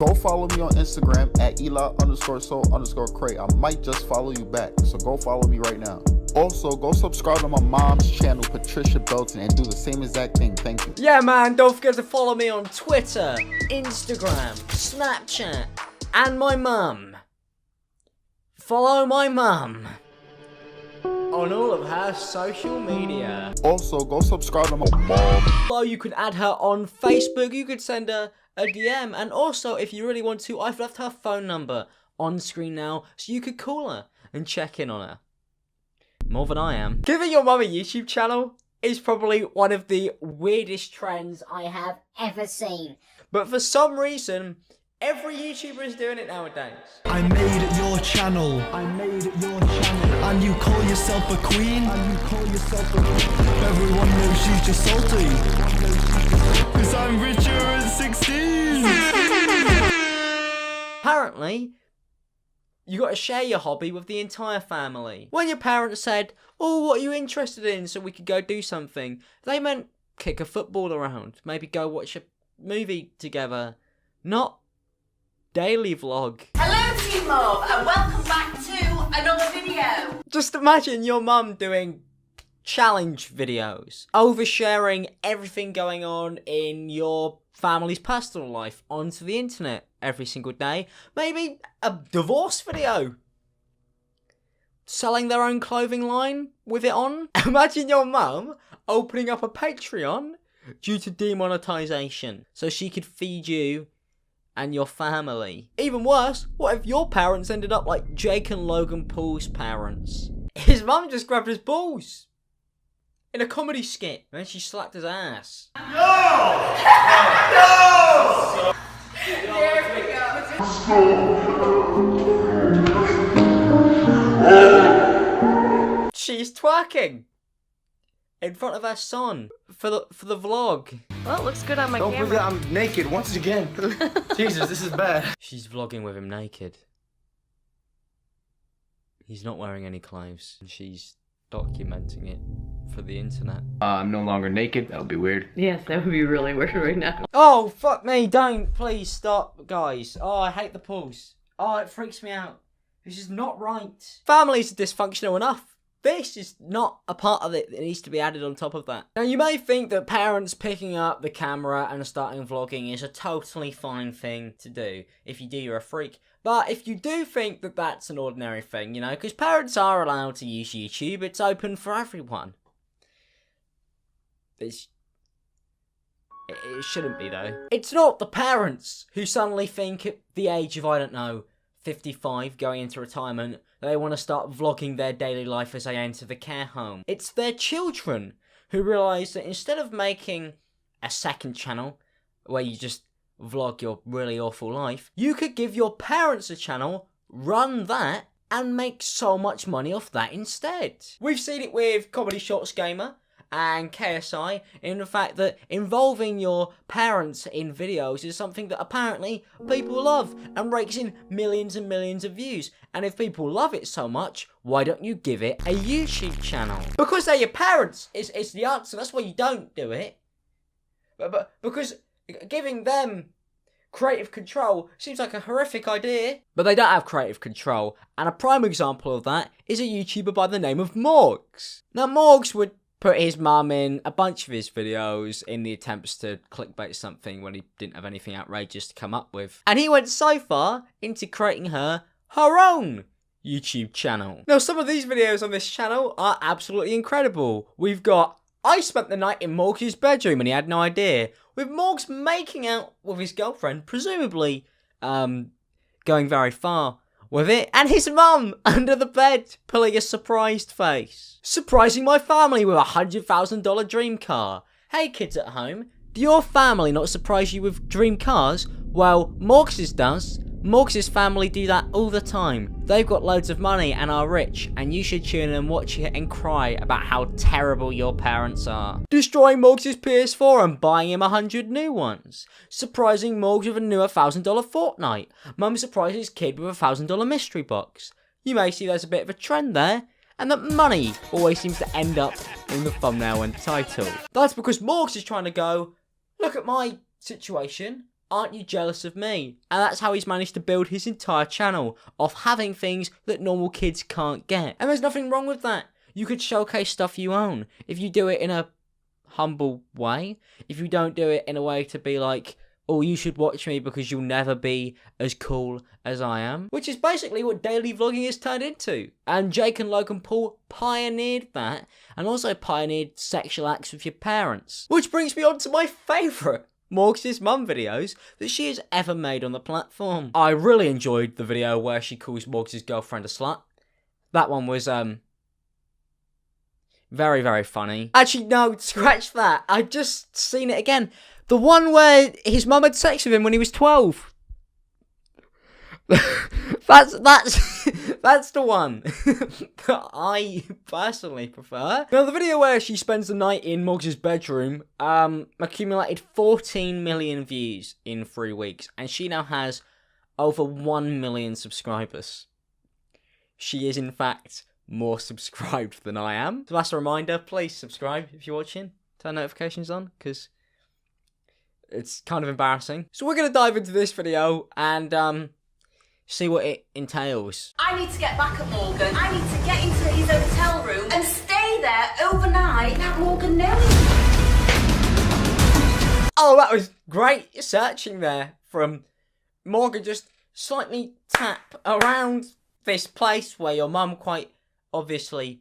Go follow me on Instagram at Eli_so_Cray. I might just follow you back, so go follow me right now. Also, go subscribe to my mom's channel, Patricia Belton, and do the same exact thing. Thank you. Yeah, man, don't forget to follow me on Twitter, Instagram, Snapchat, and my mum. Follow my mum on all of her social media. Also, go subscribe to my mom. Well, you could add her on Facebook, you could send her a DM, and also, if you really want to, I've left her phone number on screen now, so you could call her and check in on her. More than I am. Giving your mum a YouTube channel is probably one of the weirdest trends I have ever seen. But for some reason, every YouTuber is doing it nowadays. I made your channel. And you call yourself a queen. Everyone knows she's just salty. Cause I'm richer at 16. Apparently, you got to share your hobby with the entire family. When your parents said, "Oh, what are you interested in?" so we could go do something, they meant kick a football around, maybe go watch a movie together, not daily vlog. Hello Team Love and welcome back to another video. Just imagine your mum doing challenge videos, oversharing everything going on in your family's personal life onto the internet every single day. Maybe a divorce video. Selling their own clothing line with it on. Imagine your mum opening up a Patreon due to demonetization so she could feed you and your family. Even worse, what if your parents ended up like Jake and Logan Paul's parents? His mum just grabbed his balls in a comedy skit, and then she slapped his ass. There we go. She's twerking in front of her son for the vlog. Well, it looks good on my Don't camera. forget I'm naked once again. Jesus, this is bad. She's vlogging with him naked. He's not wearing any clothes, and she's documenting it for the internet. I'm no longer naked. That would be weird. Yes, that would be really weird right now. Oh, fuck me, don't. Please stop, guys. Oh, I hate the pulse. Oh, it freaks me out. This is not right. Families are dysfunctional enough. This is not a part of it that needs to be added on top of that. Now, you may think that parents picking up the camera and starting vlogging is a totally fine thing to do. If you do, you're a freak. But if you do think that that's an ordinary thing, you know, because parents are allowed to use YouTube, it's open for everyone. It shouldn't be, though. It's not the parents who suddenly think at the age of, I don't know, 55, going into retirement, they want to start vlogging their daily life as they enter the care home. It's their children who realise that instead of making a second channel where you just vlog your really awful life, you could give your parents a channel, run that, and make so much money off that instead. We've seen it with Comedy Shorts Gamer and KSI in the fact that involving your parents in videos is something that apparently people love and rakes in millions and millions of views. And if people love it so much, why don't you give it a YouTube channel? Because they're your parents is the answer. That's why you don't do it. But because giving them creative control seems like a horrific idea. But they don't have creative control. And a prime example of that is a YouTuber by the name of Morgs. Now, Morgs would put his mum in a bunch of his videos in the attempts to clickbait something when he didn't have anything outrageous to come up with. And he went so far into creating her own YouTube channel. Now, some of these videos on this channel are absolutely incredible. We've got I spent the night in Morgs' bedroom and he had no idea, with Morgs making out with his girlfriend, presumably going very far with it, and his mum under the bed pulling a surprised face. Surprising my family with a $100,000 dream car. Hey kids at home, do your family not surprise you with dream cars? Well, Morgs' does. Morgs' family do that all the time. They've got loads of money and are rich, and you should tune in and watch it and cry about how terrible your parents are. Destroying Morgs' PS4 and buying him 100 new ones. Surprising Morgs with a new $1,000 Fortnite. Mum surprises kid with a $1,000 mystery box. You may see there's a bit of a trend there, and that money always seems to end up in the thumbnail and title. That's because Morgs is trying to go, look at my situation. aren't you jealous of me? And that's how he's managed to build his entire channel, off having things that normal kids can't get. And there's nothing wrong with that. You could showcase stuff you own. If you do it in a humble way, if you don't do it in a way to be like, oh, you should watch me because you'll never be as cool as I am. Which is basically what daily vlogging has turned into. And Jake and Logan Paul pioneered that, and also pioneered sexual acts with your parents. Which brings me on to my favourite Morgs' mum videos that she has ever made on the platform. I really enjoyed the video where she calls Morgs' girlfriend a slut. That one was, very, very funny. Actually, no, scratch that. I just seen it again. The one where his mum had sex with him when he was 12. that's the one that I personally prefer. Now, the video where she spends the night in Moggs' bedroom accumulated 14 million views in 3 weeks, and she now has over 1 million subscribers. She is, in fact, more subscribed than I am. So that's a reminder, please subscribe if you're watching. Turn notifications on, because it's kind of embarrassing. So we're going to dive into this video and see what it entails. I need to get back at Morgan. I need to get into his hotel room and stay there overnight without Morgan knowing. Oh, that was great searching there from Morgan. Just slightly tap around this place where your mum quite obviously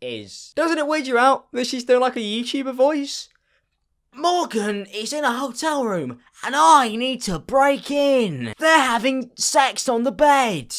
is. Doesn't it weird you out that she's doing like a YouTuber voice? Morgan is in a hotel room and I need to break in. They're having sex on the bed.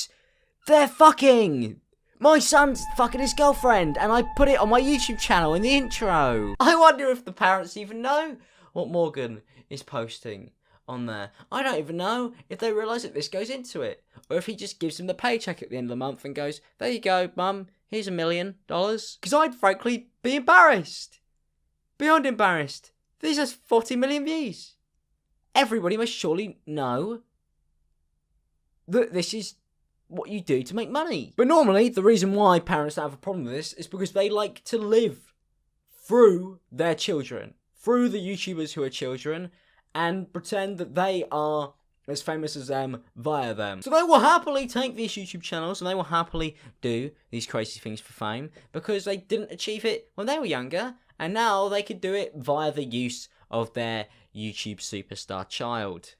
They're fucking. My son's fucking his girlfriend and I put it on my YouTube channel in the intro. I wonder if the parents even know what Morgan is posting on there. I don't even know if they realise that this goes into it. Or if he just gives them the paycheck at the end of the month and goes, there you go, mum, here's $1 million. Because I'd frankly be embarrassed. Beyond embarrassed. This has 40 million views. Everybody must surely know that this is what you do to make money. But normally, the reason why parents don't have a problem with this is because they like to live through their children, through the YouTubers who are children, and pretend that they are as famous as them via them. So they will happily take these YouTube channels and they will happily do these crazy things for fame because they didn't achieve it when they were younger, and now they could do it via the use of their YouTube superstar child.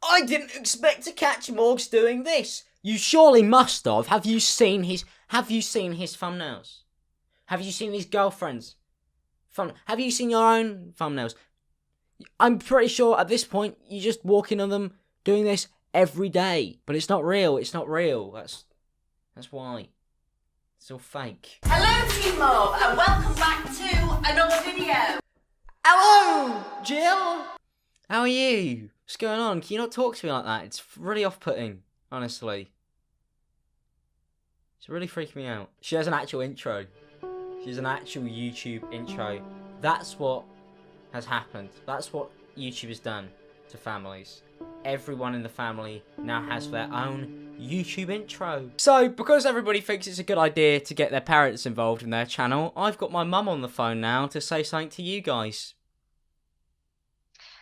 I didn't expect to catch Morgs doing this. You surely must have. Have you seen his thumbnails? Have you seen his girlfriend's have you seen your own thumbnails? I'm pretty sure at this point you just walk in on them doing this every day. But it's not real. It's not real. That's why. It's all fake. Hello Team Mob and welcome back to another video. Hello, Jill. How are you? What's going on? Can you not talk to me like that? It's really off-putting, honestly. It's really freaking me out. She has an actual intro. She has an actual YouTube intro. That's what has happened. That's what YouTube has done to families. Everyone in the family now has their own YouTube intro. So, because everybody thinks it's a good idea to get their parents involved in their channel, I've got my mum on the phone now to say something to you guys.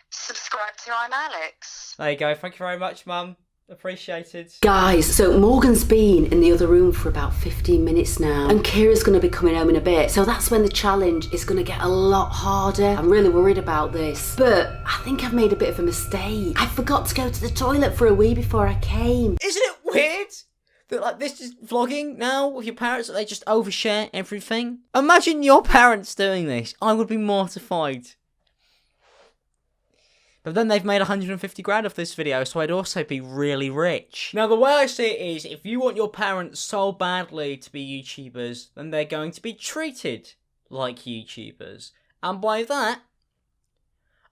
Subscribe to I'm Alex. There you go. Thank you very much, Mum. Appreciated. Guys, so Morgan's been in the other room for about 15 minutes now, and Kira's going to be coming home in a bit, so that's when the challenge is going to get a lot harder. I'm really worried about this, but I think I've made a bit of a mistake. I forgot to go to the toilet for a wee before I came. Isn't it weird that like this is vlogging now with your parents, that they just overshare everything? Imagine your parents doing this. I would be mortified. But then they've made 150 grand off this video, so I'd also be really rich. Now, the way I see it is, if you want your parents so badly to be YouTubers, then they're going to be treated like YouTubers. And by that,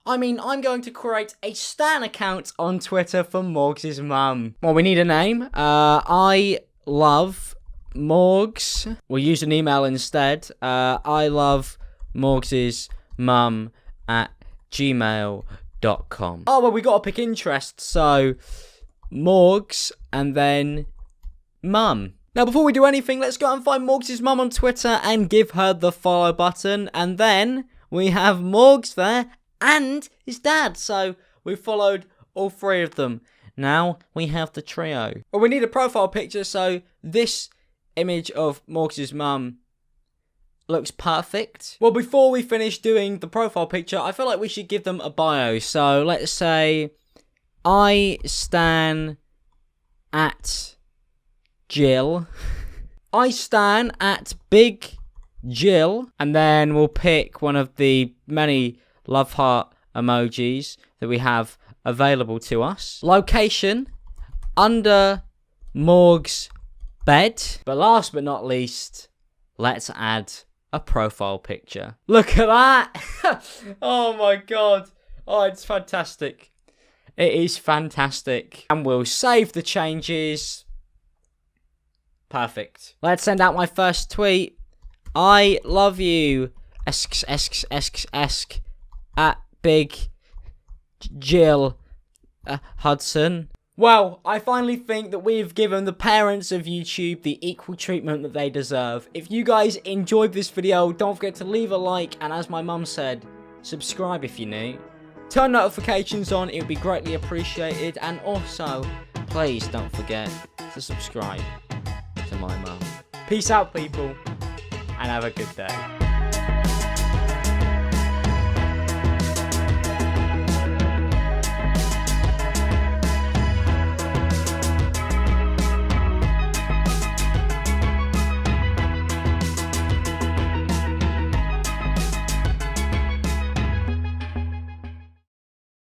I mean I'm going to create a stan account on Twitter for Morgs' mum. Well, we need a name. I love Morgs. We'll use an email instead. I love Morgs' mum at gmail.com. Oh, well, we got to pick interest, so Morgs and then mum. Now, before we do anything, let's go and find Morgs' mum on Twitter and give her the follow button. And then we have Morgs there and his dad. So we followed all three of them. Now we have the trio. Well, we need a profile picture, so this image of Morgs' mum looks perfect. Well, before we finish doing the profile picture, I feel like we should give them a bio. So let's say, I stan at Jill. I stan at Big Jill. And then we'll pick one of the many love heart emojis that we have available to us. Location, under Morg's bed. But last but not least, let's add a profile picture. Look at that! Oh my god. Oh, it's fantastic. It is fantastic. And we'll save the changes. Perfect. Let's send out my first tweet. I love you. Esk at Big Jill Hudson. Well, I finally think that we've given the parents of YouTube the equal treatment that they deserve. If you guys enjoyed this video, don't forget to leave a like, and as my mum said, subscribe if you're new. Turn notifications on, it would be greatly appreciated, and also, please don't forget to subscribe to my mum. Peace out, people, and have a good day.